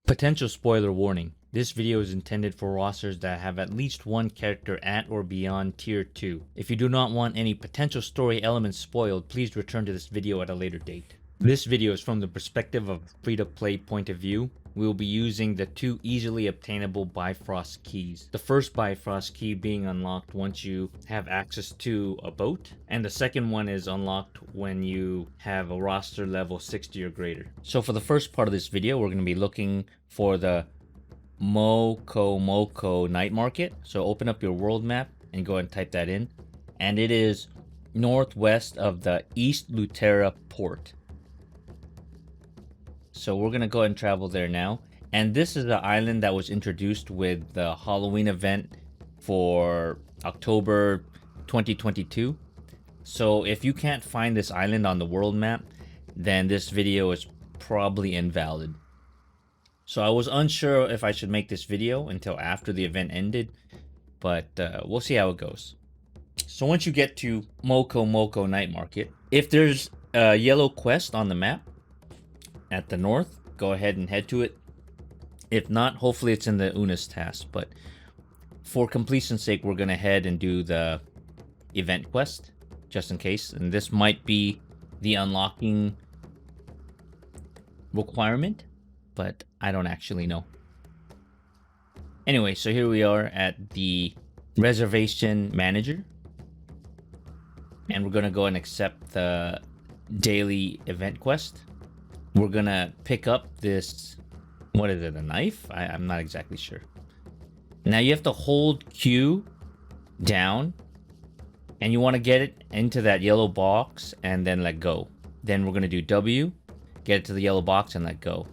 Potential spoiler warning. This video is intended for rosters that have at least one character at or beyond tier 2. If you do not want any potential story elements spoiled, please return to this video at a later date. This video is from the perspective of free-to-play point of view. We will be using the two easily obtainable Bifrost keys. The first Bifrost key being unlocked once you have access to a boat, and the second one is unlocked when you have a roster level 60 or greater. So for the first part of this video, we're going to be looking for the Mokomoko night market. So open up your world map and go ahead and type that in. And it is northwest of the East Lutera port. So we're going to go ahead and travel there now. And this is the island that was introduced with the Halloween event for October 2022. So if you can't find this island on the world map, then this video is probably invalid. So I was unsure if I should make this video until after the event ended, but we'll see how it goes. So once you get to Mokomoko Night Market, if there's a yellow quest on the map at the north, go ahead and head to it. If not, hopefully it's in the Una's Tasks, but for completion's sake, we're going to head and do the event quest, just in case. And this might be the unlocking requirement, but I don't actually know. Anyway, so here we are at the reservation manager. And we're going to go and accept the daily event quest. We're going to pick up this, what is it, a knife? I'm not exactly sure. Now you have to hold Q down. And you want to get it into that yellow box and then let go. Then we're going to do W, get it to the yellow box and let go.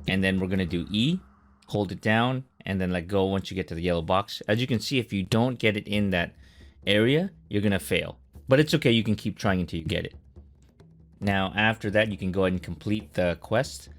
And then we're going to do E, hold it down, and then let go once you get to the yellow box. As you can see, if you don't get it in that area, you're going to fail. But it's okay, you can keep trying until you get it. Now, after that, you can go ahead and complete the quest.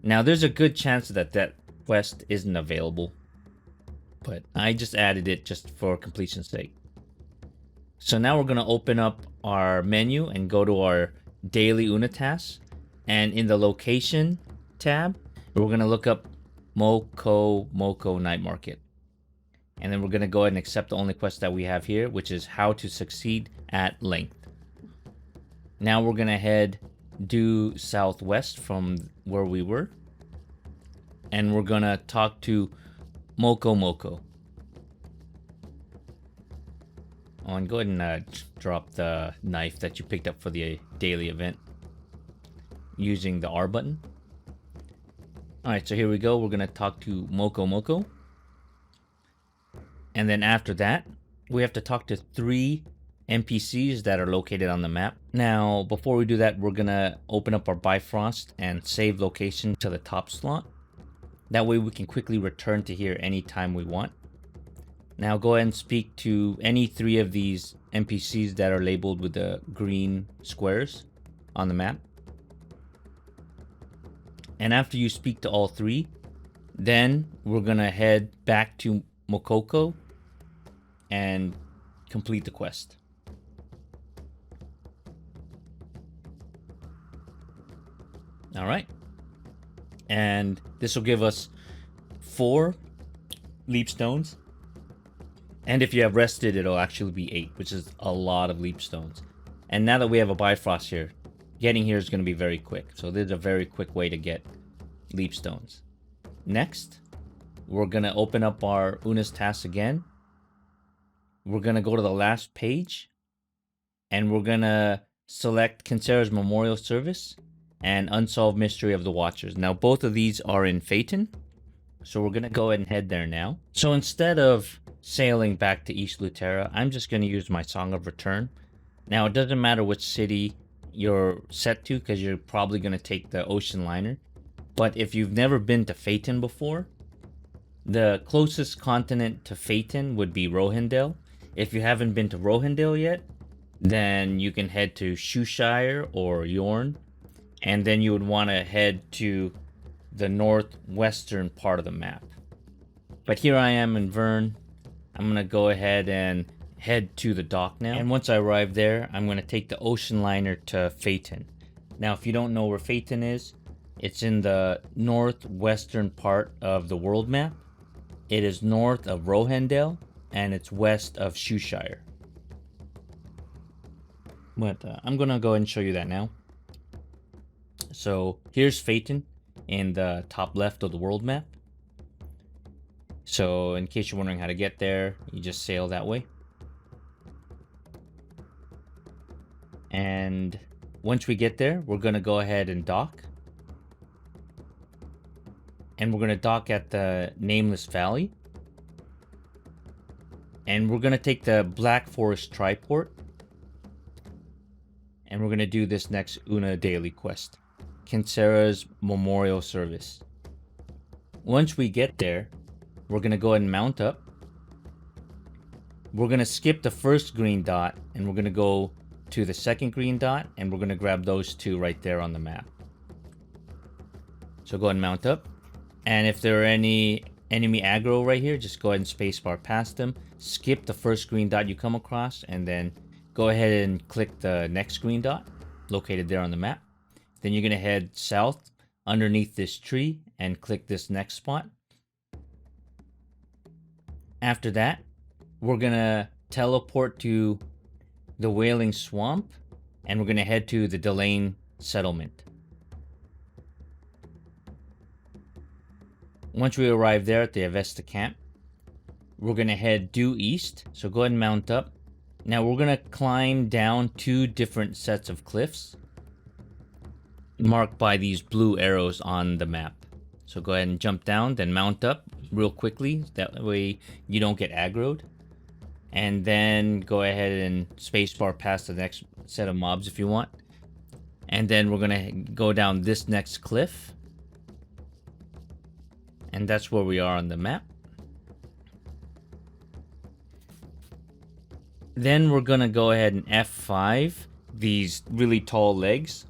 Now, there's a good chance that that quest isn't available. But I just added it just for completion's sake. So now we're going to open up our menu and go to our Daily Una Tasks. And in the location tab, we're going to look up Mokomoko Night Market. And then we're going to go ahead and accept the only quest that we have here, which is how to succeed at length. Now we're going to head due southwest from where we were. And we're going to talk to Mokomoko. Oh, and go ahead and drop the knife that you picked up for the daily event using the R button. Alright, so here we go. We're going to talk to Mokomoko. And then after that, we have to talk to 3 NPCs that are located on the map. Now, before we do that, we're going to open up our Bifrost and save location to the top slot. That way we can quickly return to here anytime we want. Now go ahead and speak to any 3 of these NPCs that are labeled with the green squares on the map. And after you speak to all 3, then we're going to head back to Mokomoko and complete the quest. Alright. And this will give us 4 Leapstones. And if you have rested, it'll actually be 8, which is a lot of Leapstones. And now that we have a Bifrost here, getting here is going to be very quick. So this is a very quick way to get Leapstones. Next, we're going to open up our Una's Tasks again. We're going to go to the last page. And we're going to select Kinsera's Memorial Service and Unsolved Mystery of the Watchers. Now, both of these are in Feiton. So we're going to go ahead and head there now. So instead of sailing back to East Lutera, I'm just going to use my Song of Return. Now, it doesn't matter which city you're set to, because you're probably going to take the ocean liner. But if you've never been to Feiton before, the closest continent to Feiton would be Rohendale. If you haven't been to Rohendale yet, then you can head to Shoeshire or Yorn. And then you would want to head to the northwestern part of the map. But here I am in Vern. I'm going to go ahead and head to the dock now. And once I arrive there, I'm going to take the ocean liner to Feiton. Now, if you don't know where Feiton is, It's in the northwestern part of the world map. It is north of Rohendale, and it's west of Shoeshire. But I'm gonna go ahead and show you that now. So here's Feiton in the top left of the world map. So in case you're wondering how to get there, you just sail that way. And once we get there, we're gonna go ahead and dock. And we're gonna dock at the Nameless Valley. And we're gonna take the Black Forest Triport. And we're gonna do this next Una daily quest, Kinsera's Memorial Service. Once we get there, we're gonna go ahead and mount up. We're gonna skip the first green dot, and we're gonna go to the second green dot, and we're gonna grab those two right there on the map. So go ahead and mount up. And if there are any enemy aggro right here, just go ahead and spacebar past them. Skip the first green dot you come across, and then go ahead and click the next green dot located there on the map. Then you're gonna head south underneath this tree and click this next spot. After that, we're gonna teleport to the Wailing Swamp, and we're gonna head to the Delane settlement. Once we arrive there at the Avesta camp, we're gonna head due east. So go ahead and mount up. Now we're gonna climb down 2 different sets of cliffs marked by these blue arrows on the map. So go ahead and jump down, then mount up real quickly. That way you don't get aggroed. And then go ahead and spacebar past the next set of mobs if you want. And then we're gonna go down this next cliff. And that's where we are on the map. Then we're gonna go ahead and F5 these really tall legs.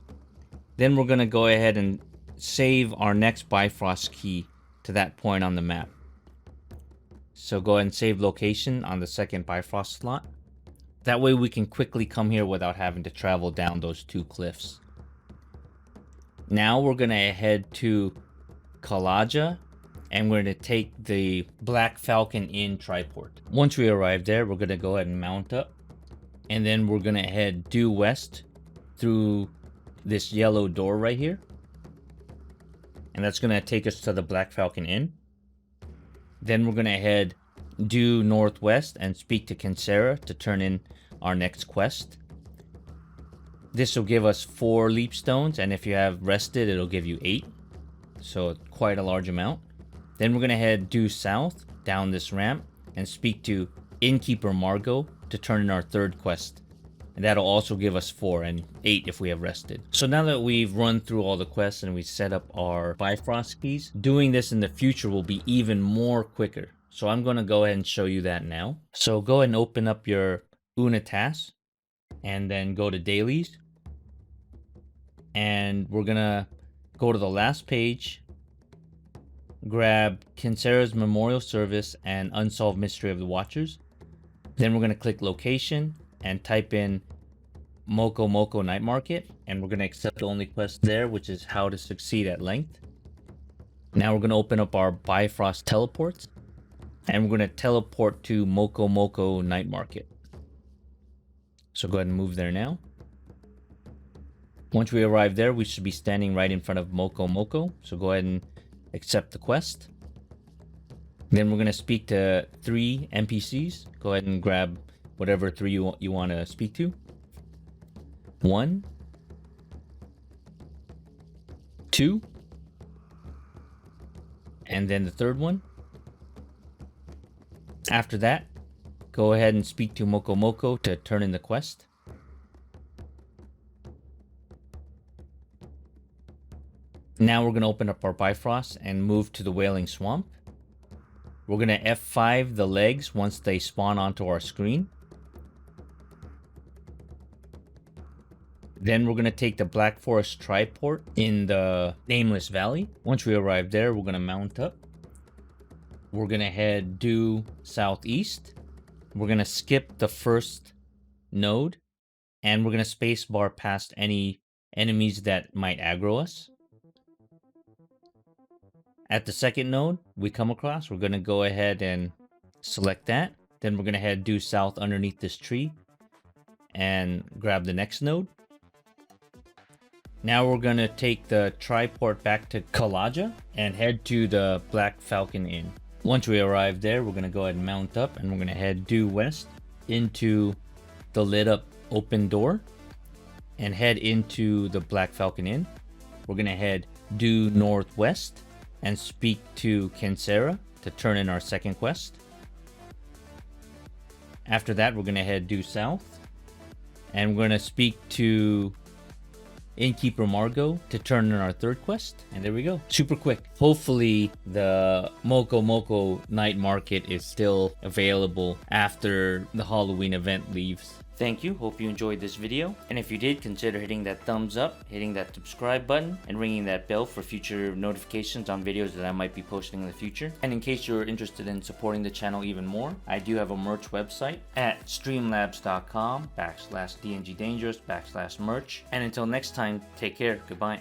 Then we're gonna go ahead and save our next Bifrost key to that point on the map. So go ahead and save location on the second Bifrost slot. That way we can quickly come here without having to travel down those 2 cliffs. Now we're gonna head to Kalaja, and we're gonna take the Black Falcon in Triport. Once we arrive there, we're gonna go ahead and mount up, and then we're gonna head due west through this yellow door right here, and that's gonna take us to the Black Falcon Inn. Then we're gonna head due northwest and speak to Kinsera to turn in our next quest. This will give us 4 Leapstones, and if you have rested, it'll give you 8. So quite a large amount. Then we're gonna head due south down this ramp and speak to Innkeeper Margot to turn in our 3rd quest. And that'll also give us 4 and 8 if we have rested. So now that we've run through all the quests and we set up our Bifrost keys, doing this in the future will be even more quicker. So I'm gonna go ahead and show you that now. So go ahead and open up your Una Tasks and then go to Dailies. And we're gonna go to the last page, grab Kinsera's Memorial Service and Unsolved Mystery of the Watchers. Then we're gonna click Location and type in Mokomoko Night Market, and we're going to accept the only quest there, which is How to Succeed at Length. Now we're going to open up our Bifrost teleports, and we're going to teleport to Mokomoko Night Market. So go ahead and move there now. Once we arrive there, we should be standing right in front of Mokomoko, so go ahead and accept the quest. Then we're going to speak to 3 NPCs. Go ahead and grab whatever 3 you want to speak to. 1, 2, and then the 3rd one. After that, go ahead and speak to Mokomoko to turn in the quest. Now we're going to open up our Bifrost and move to the Wailing Swamp. We're going to F5 the legs once they spawn onto our screen. Then we're going to take the Black Forest Triport in the Nameless Valley. Once we arrive there, we're going to mount up. We're going to head due southeast. We're going to skip the first node. And we're going to spacebar past any enemies that might aggro us. At the second node we come across, we're going to go ahead and select that. Then we're going to head due south underneath this tree and grab the next node. Now we're going to take the triport back to Kalaja and head to the Black Falcon Inn. Once we arrive there, we're going to go ahead and mount up, and we're going to head due west into the lit up open door and head into the Black Falcon Inn. We're going to head due northwest and speak to Kinsera to turn in our second quest. After that, we're going to head due south and we're going to speak to Innkeeper Margot to turn in our third quest. And there we go. Super quick. Hopefully the Mokomoko night market is still available after the Halloween event leaves. Thank you. Hope you enjoyed this video. And if you did, consider hitting that thumbs up, hitting that subscribe button, and ringing that bell for future notifications on videos that I might be posting in the future. And in case you're interested in supporting the channel even more, I do have a merch website at streamlabs.com/DNGdangerous/merch. And until next time, take care. Goodbye.